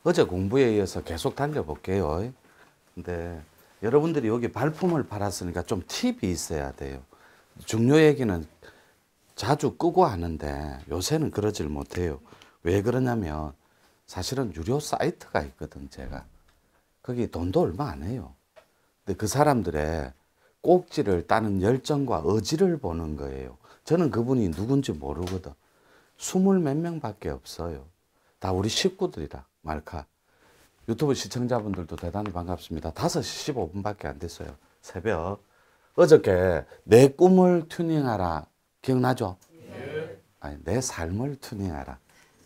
어제 공부에 이어서 계속 달려볼게요. 근데 여러분들이 여기 발품을 팔았으니까 좀 팁이 있어야 돼요. 중요 얘기는 자주 끄고 하는데 요새는 그러질 못해요. 왜 그러냐면 사실은 유료 사이트가 있거든, 제가. 거기 돈도 얼마 안 해요. 근데 그 사람들의 꼭지를 따는 열정과 의지를 보는 거예요. 저는 그분이 누군지 모르거든. 20몇 명밖에 없어요. 다 우리 식구들이라, 말카. 유튜브 시청자분들도 대단히 반갑습니다. 5시 15분밖에 안 됐어요. 새벽. 어저께 내 꿈을 튜닝하라. 기억나죠? 네. 아니, 내 삶을 튜닝하라.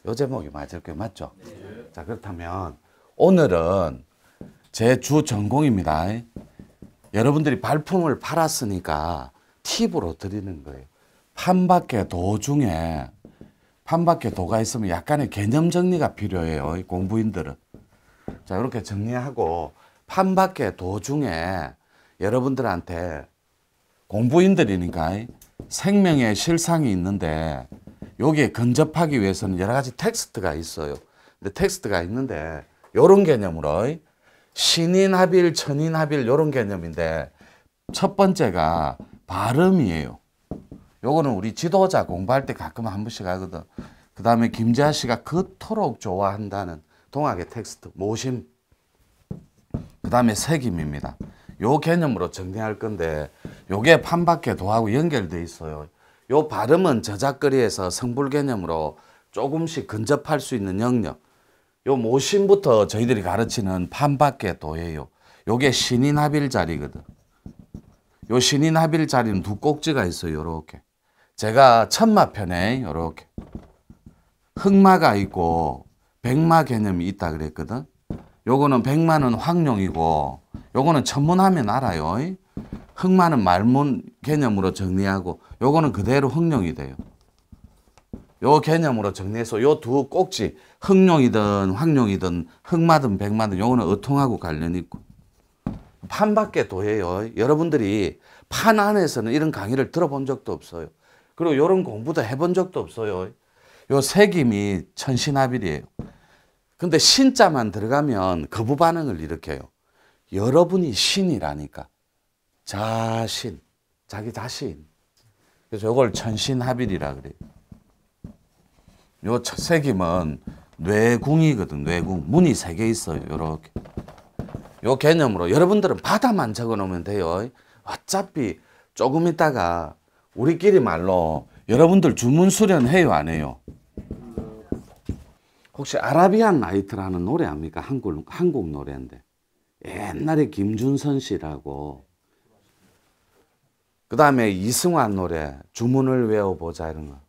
요 제목이 맞을 게 맞죠? 네. 자, 그렇다면 오늘은 제 주 전공입니다. 여러분들이 발품을 팔았으니까 팁으로 드리는 거예요. 판밖에 도 중에 판밖에 도가 있으면 약간의 개념 정리가 필요해요. 공부인들은. 자, 이렇게 정리하고 판밖에 도 중에 여러분들한테 공부인들이니까 생명의 실상이 있는데 여기에 근접하기 위해서는 여러 가지 텍스트가 있어요. 근데 텍스트가 있는데 이런 개념으로 신인합일, 천인합일 이런 개념인데 첫 번째가 발음이에요. 요거는 우리 지도자 공부할 때 가끔 한 번씩 하거든. 그 다음에 김재하 씨가 그토록 좋아한다는 동학의 텍스트, 모심. 그 다음에 색임입니다. 요 개념으로 정리할 건데 요게 판밖에 도하고 연결돼 있어요. 요 발음은 저작거리에서 성불 개념으로 조금씩 근접할 수 있는 영역. 요 모심부터 저희들이 가르치는 판밖에 도예요. 요게 신인합일 자리거든. 요 신인합일 자리는 두 꼭지가 있어요. 요렇게. 제가 천마편에 요렇게 흑마가 있고 백마 개념이 있다 그랬거든. 요거는 백마는 황룡이고 요거는 천문하면 알아요. 흑마는 말문 개념으로 정리하고 요거는 그대로 흑룡이 돼요. 요 개념으로 정리해서 요 두 꼭지 흑룡이든 황룡이든 흑마든 백마든 요거는 어통하고 관련이 있고 판밖에 도예요. 여러분들이 판 안에서는 이런 강의를 들어본 적도 없어요. 그리고 요런 공부도 해본 적도 없어요. 요 색임이 천신합일이에요. 근데 신자만 들어가면 거부 반응을 일으켜요. 여러분이 신이라니까. 자신, 자기 자신. 그래서 요걸 천신합일이라 그래요. 요 색임은 뇌궁이거든, 뇌궁. 문이 3개 있어요, 요렇게. 요 개념으로 여러분들은 바다만 적어 놓으면 돼요. 어차피 조금 있다가 우리끼리 말로 여러분들 주문 수련해요, 안 해요? 혹시 아라비안 나이트라는 노래 압니까? 한국 노래인데. 옛날에 김준선 씨라고. 그 다음에 이승환 노래, 주문을 외워보자 이런 거.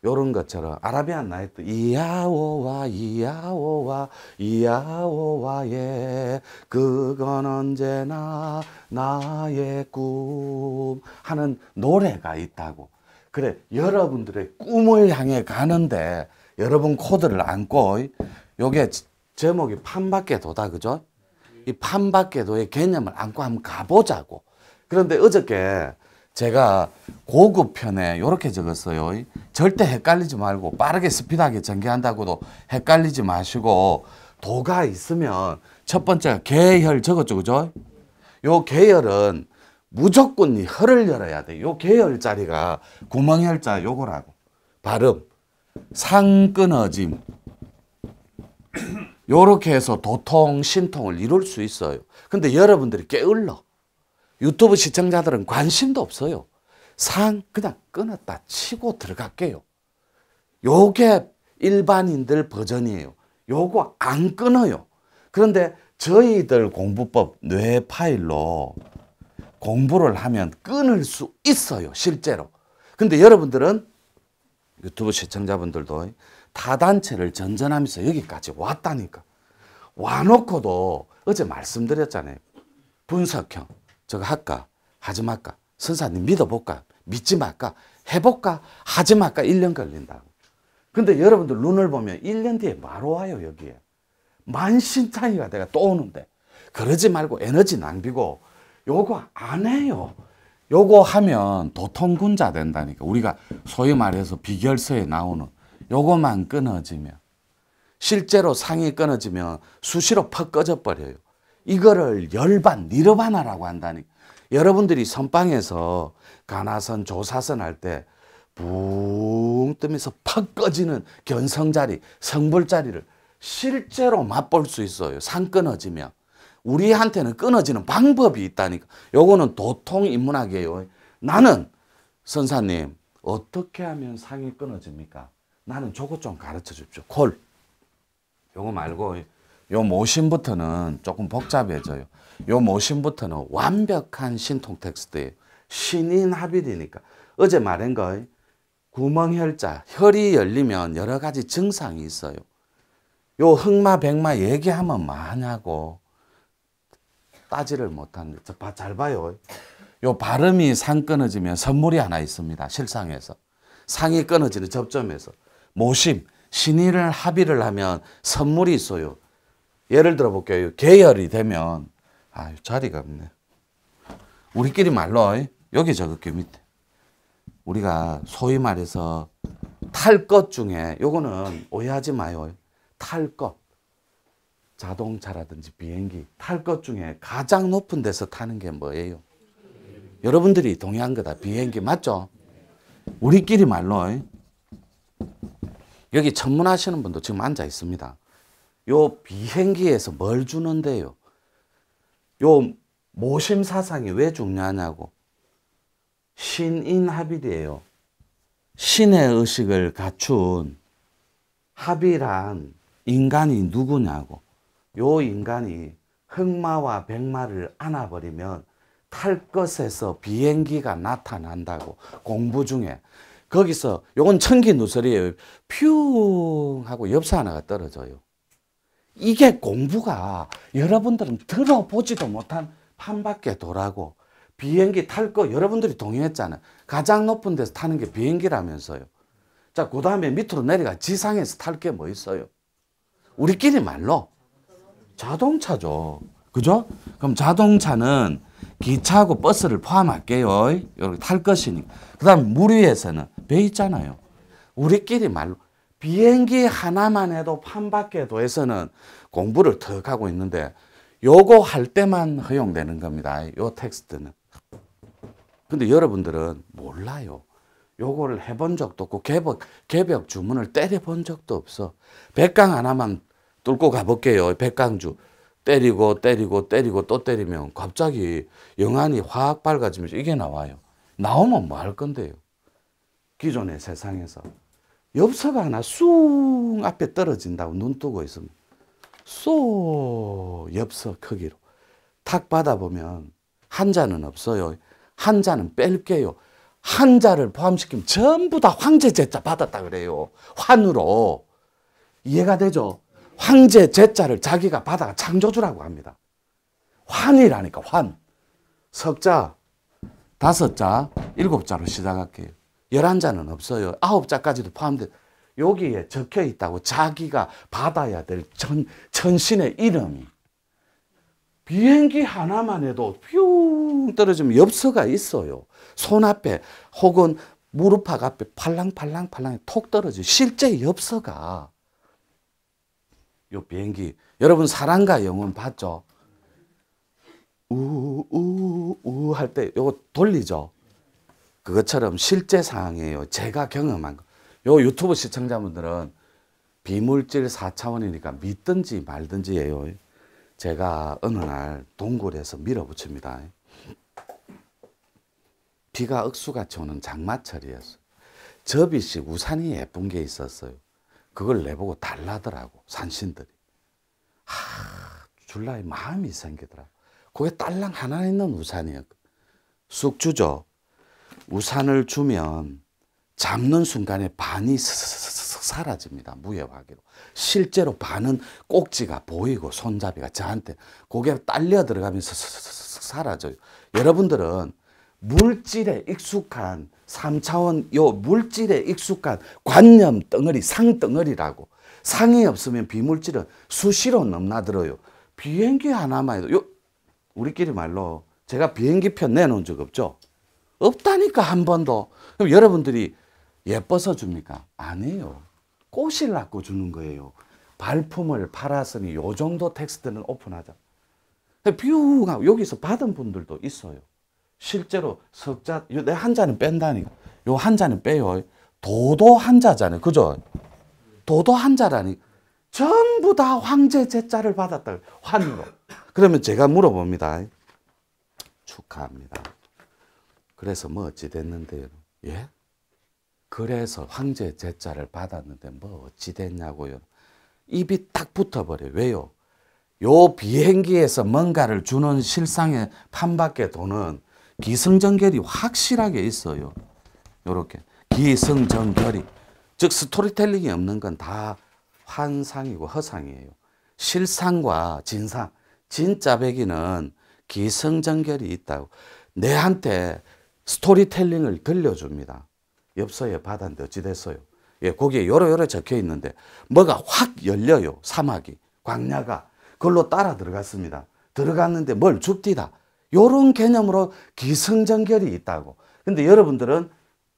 요런 것처럼 아라비안 나이트 이야오와 이야오와 이야오와 예 그건 언제나 나의 꿈 하는 노래가 있다고. 그래, 여러분들의 꿈을 향해 가는데 여러분 코드를 안고 요게 제목이 판밖에 도다, 그죠? 이 판밖에 도의 개념을 안고 한번 가보자고. 그런데 어저께 제가 고급 편에 이렇게 적었어요. 절대 헷갈리지 말고 빠르게 스피드하게 전개한다고도 헷갈리지 마시고 도가 있으면 첫 번째가 계열 적었죠, 그죠? 요 계열은 무조건 이 혀를 열어야 돼. 요 계열 자리가 구멍열자 요거라고. 발음, 상 끊어짐. 요렇게 해서 도통, 신통을 이룰 수 있어요. 근데 여러분들이 게을러. 유튜브 시청자들은 관심도 없어요. 상 그냥 끊었다 치고 들어갈게요. 요게 일반인들 버전이에요. 요거 안 끊어요. 그런데 저희들 공부법 뇌 파일로 공부를 하면 끊을 수 있어요, 실제로. 근데 여러분들은 유튜브 시청자분들도 타단체를 전전하면서 여기까지 왔다니까. 와놓고도 어제 말씀드렸잖아요. 분석형. 저거 할까? 하지 말까? 선사님 믿어볼까? 믿지 말까? 해볼까? 하지 말까? 1년 걸린다고. 근데 여러분들 눈을 보면 1년 뒤에 바로 와요, 여기에. 만신창이가 내가 또 오는데. 그러지 말고 에너지 낭비고 요거 안 해요. 요거 하면 도통군자 된다니까. 우리가 소위 말해서 비결서에 나오는 요거만 끊어지면 실제로 상이 끊어지면 수시로 퍽 꺼져 버려요. 이거를 열반, 니르바나라고 한다니. 여러분들이 선방에서 가나선, 조사선 할 때 붕 뜨면서 퍽 꺼지는 견성자리, 성불자리를 실제로 맛볼 수 있어요. 상 끊어지면. 우리한테는 끊어지는 방법이 있다니까. 요거는 도통인문학이에요. 나는 선사님 어떻게 하면 상이 끊어집니까? 나는 저것 좀 가르쳐 줍시오. 콜. 요거 말고 요 모신부터는 조금 복잡해져요. 요 모신부터는 완벽한 신통 텍스트예요. 신인합일이니까. 어제 말한 거 구멍혈자, 혈이 열리면 여러 가지 증상이 있어요. 요 흑마, 백마 얘기하면 뭐하냐고 따지를 못하는 거. 잘 봐요. 요 발음이 상 끊어지면 선물이 하나 있습니다. 실상에서. 상이 끊어지는 접점에서. 모심, 신인을 합의를 하면 선물이 있어요. 예를 들어 볼게요. 계열이 되면 자리가 없네. 우리끼리 말로 여기 적을게요. 밑에. 우리가 소위 말해서 탈 것 중에 요거는 오해하지 마요. 탈 것. 자동차라든지 비행기 탈 것 중에 가장 높은 데서 타는 게 뭐예요? 여러분들이 동의한 거다. 비행기 맞죠? 우리끼리 말로 여기 천문하시는 분도 지금 앉아 있습니다. 요 비행기에서 뭘 주는데요? 요 모심 사상이 왜 중요하냐고. 신인합일이에요. 신의 의식을 갖춘 합일한 인간이 누구냐고. 요 인간이 흑마와 백마를 안아버리면 탈 것에서 비행기가 나타난다고. 공부 중에. 거기서 요건 천기누설이에요. 퓨 하고 엽서 하나가 떨어져요. 이게 공부가 여러분들은 들어보지도 못한 판밖에 도라고. 비행기 탈 거 여러분들이 동의했잖아요. 가장 높은 데서 타는 게 비행기라면서요. 자, 그 다음에 밑으로 내려가 지상에서 탈 게 뭐 있어요? 우리끼리 말로 자동차죠. 그죠? 그럼 자동차는 기차하고 버스를 포함할게요. 이렇게 탈 것이니까. 그 다음에 물 위에서는 배 있잖아요. 우리끼리 말로 비행기 하나만 해도 판밖에 도에서는 공부를 턱 하고 있는데 요거 할 때만 허용되는 겁니다. 요 텍스트는. 근데 여러분들은 몰라요. 요거를 해본 적도 없고 개벽 주문을 때려본 적도 없어. 백강 하나만 뚫고 가볼게요. 백강주. 때리고 또 때리면 갑자기 영안이 확 밝아지면서 이게 나와요. 나오면 뭐 할 건데요? 기존의 세상에서. 엽서가 하나 쑥 앞에 떨어진다고 눈 뜨고 있으면 쏙 엽서 크기로 탁 받아보면 한자는 없어요. 한자는 뺄게요. 한자를 포함시키면 전부 다 황제 제자 받았다 그래요. 환으로. 이해가 되죠? 황제 제자를 자기가 받아가 창조주라고 합니다. 환이라니까 환. 석자, 5자, 7자로 시작할게요. 11자는 없어요. 9자까지도 포함돼. 여기에 적혀 있다고 자기가 받아야 될 천신의 이름이. 비행기 하나만 해도 뿅 떨어지면 엽서가 있어요. 손 앞에 혹은 무릎팍 앞에 팔랑팔랑 톡 떨어져요. 실제 엽서가. 요 비행기. 여러분 사랑과 영혼 봤죠? 우우우 할 때 요거 돌리죠. 그것처럼 실제 상황이에요. 제가 경험한 거. 요 유튜브 시청자분들은 비물질 4차원이니까 믿든지 말든지예요. 제가 어느 날 동굴에서 밀어붙입니다. 비가 억수같이 오는 장마철이었어요. 접이식 우산이 예쁜 게 있었어요. 그걸 내보고 달라더라고 산신들이. 줄라에 마음이 생기더라고. 그게 딸랑 하나 있는 우산이었거든. 쑥 주죠. 우산을 주면 잡는 순간에 반이 사라집니다. 무예화기로. 실제로 반은 꼭지가 보이고 손잡이가 저한테 고개 딸려 들어가면서 사라져요. 여러분들은 물질에 익숙한 3차원 요 물질에 익숙한 관념 덩어리, 상 덩어리라고. 상이 없으면 비물질은 수시로 넘나들어요. 비행기 하나만 해도 우리끼리 말로 제가 비행기 편 내놓은 적 없죠? 없다니까 한 번도. 그럼 여러분들이 예뻐서 줍니까? 아니에요. 꽃을 낳고 주는 거예요. 발품을 팔았으니 요 정도 텍스트는 오픈하자. 비우가 여기서 받은 분들도 있어요. 실제로 석자, 내 한자는 뺀다니까. 요 한자는 빼요. 도도 한자잖아요. 그죠? 도도 한자라니. 전부 다 황제 제자를 받았다. 환으로. 그러면 제가 물어봅니다. 축하합니다. 그래서 뭐 어찌 됐는데요? 예? 그래서 황제 제자를 받았는데 뭐 어찌 됐냐고요? 입이 딱 붙어버려요. 왜요? 요 비행기에서 뭔가를 주는 실상의 판밖에 도는 기승전결이 확실하게 있어요. 요렇게 기승전결이. 즉 스토리텔링이 없는 건 다 환상이고 허상이에요. 실상과 진상, 진짜 배기는 기승전결이 있다고. 내한테 스토리텔링을 들려줍니다. 엽서에 받았는데 어찌 됐어요? 예, 거기에 요러 적혀 있는데 뭐가 확 열려요. 사막이, 광야가. 그걸로 따라 들어갔습니다. 들어갔는데 뭘 줍디다. 요런 개념으로 기승전결이 있다고. 근데 여러분들은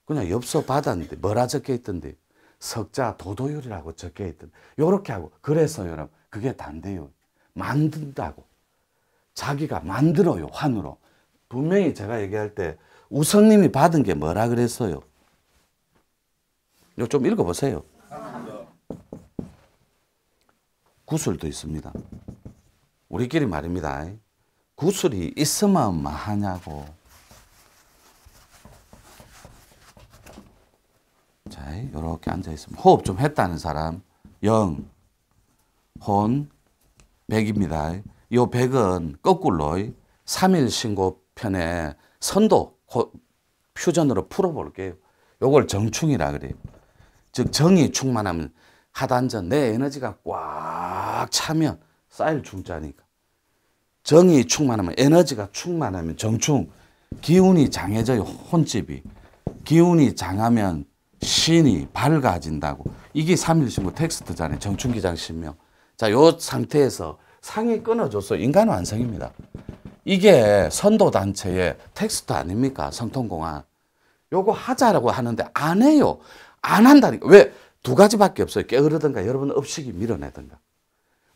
그냥 엽서 받았는데 뭐라 적혀 있던데? 석자 도도율이라고 적혀 있던. 요렇게 하고. 그래서 여러분 그게 단데요. 만든다고. 자기가 만들어요. 환으로. 분명히 제가 얘기할 때 우성님이 받은 게 뭐라 그랬어요? 이거 좀 읽어보세요. 구술도 있습니다. 우리끼리 말입니다. 구술이 있으면 뭐 하냐고. 자, 이렇게 앉아있으면 호흡 좀 했다는 사람 영, 혼, 백입니다. 이 백은 거꾸로 3일 신고편에 선도 퓨전으로 풀어볼게요. 요걸 정충이라 그래요. 즉 정이 충만하면 하단전 내 에너지가 꽉 차면 쌓일 충자니까. 정이 충만하면 에너지가 충만하면 정충. 기운이 장해져요. 혼집이. 기운이 장하면 신이 밝아진다고. 이게 3.1신고 텍스트잖아요. 정충기장 신명. 자, 요 상태에서 상이 끊어져서 인간 완성입니다. 이게 선도단체의 텍스트 아닙니까? 성통공안. 요거 하자라고 하는데 안 해요. 안 한다니까. 왜? 두 가지밖에 없어요. 게으르든가 여러분 업식이 밀어내든가.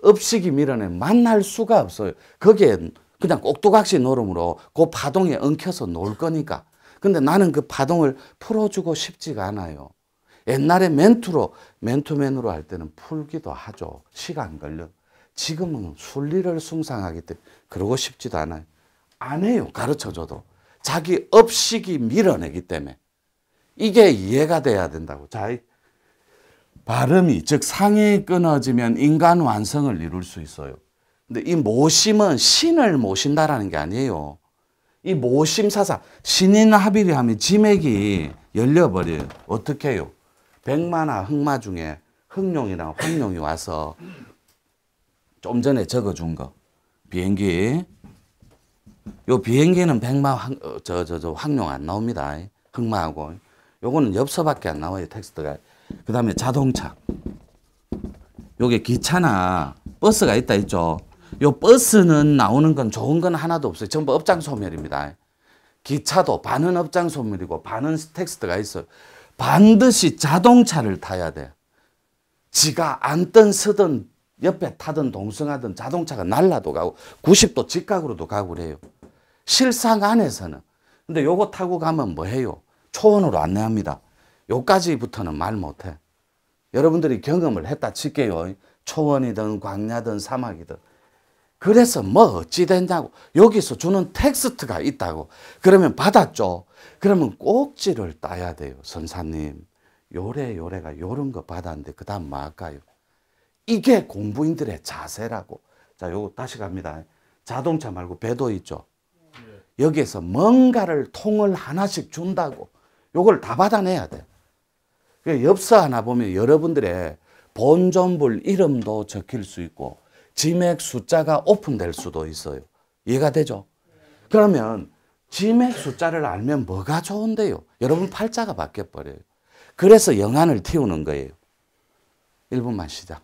업식이 밀어내면 만날 수가 없어요. 거기에 그냥 꼭두각시 노름으로 그 파동에 엉켜서 놀 거니까. 근데 나는 그 파동을 풀어주고 싶지가 않아요. 옛날에 맨투맨으로 할 때는 풀기도 하죠. 시간 걸려. 지금은 순리를 숭상하기 때문에 그러고 싶지도 않아요. 안 해요. 가르쳐줘도. 자기 업식이 밀어내기 때문에. 이게 이해가 돼야 된다고. 자, 발음이, 즉 상이 끊어지면 인간 완성을 이룰 수 있어요. 근데 이 모심은 신을 모신다라는 게 아니에요. 이 모심사사, 신인합일이 하면 지맥이 열려버려요. 어떻게 해요? 백마나 흑마 중에 흑룡이랑 황룡이 와서 좀 전에 적어준 거. 비행기. 요 비행기는 백마, 황룡 안 나옵니다. 흑마하고. 요거는 엽서밖에 안 나와요. 텍스트가. 그 다음에 자동차. 요게 기차나 버스가 있다 있죠. 요 버스는 나오는 건 좋은 건 하나도 없어요. 전부 업장소멸입니다. 기차도 반은 업장소멸이고 반은 텍스트가 있어요. 반드시 자동차를 타야 돼. 지가 앉든 서든 옆에 타든 동승하든 자동차가 날라도 가고 90도 직각으로도 가고 그래요. 실상 안에서는. 근데 요거 타고 가면 뭐 해요? 초원으로 안내합니다. 요까지부터는 말 못해. 여러분들이 경험을 했다 칠게요. 초원이든 광야든 사막이든. 그래서 뭐 어찌 됐냐고. 여기서 주는 텍스트가 있다고. 그러면 받았죠. 그러면 꼭지를 따야 돼요. 선사님, 요래가 요런 거 받았는데 그 다음 뭐 할까요? 이게 공부인들의 자세라고. 자, 요거 다시 갑니다. 자동차 말고 배도 있죠. 여기에서 뭔가를 통을 하나씩 준다고. 요걸 다 받아내야 돼. 엽서 하나 보면 여러분들의 본존불 이름도 적힐 수 있고 지맥 숫자가 오픈될 수도 있어요. 이해가 되죠? 그러면 지맥 숫자를 알면 뭐가 좋은데요? 여러분 팔자가 바뀌어버려요. 그래서 영안을 틔우는 거예요. 1분만 시작.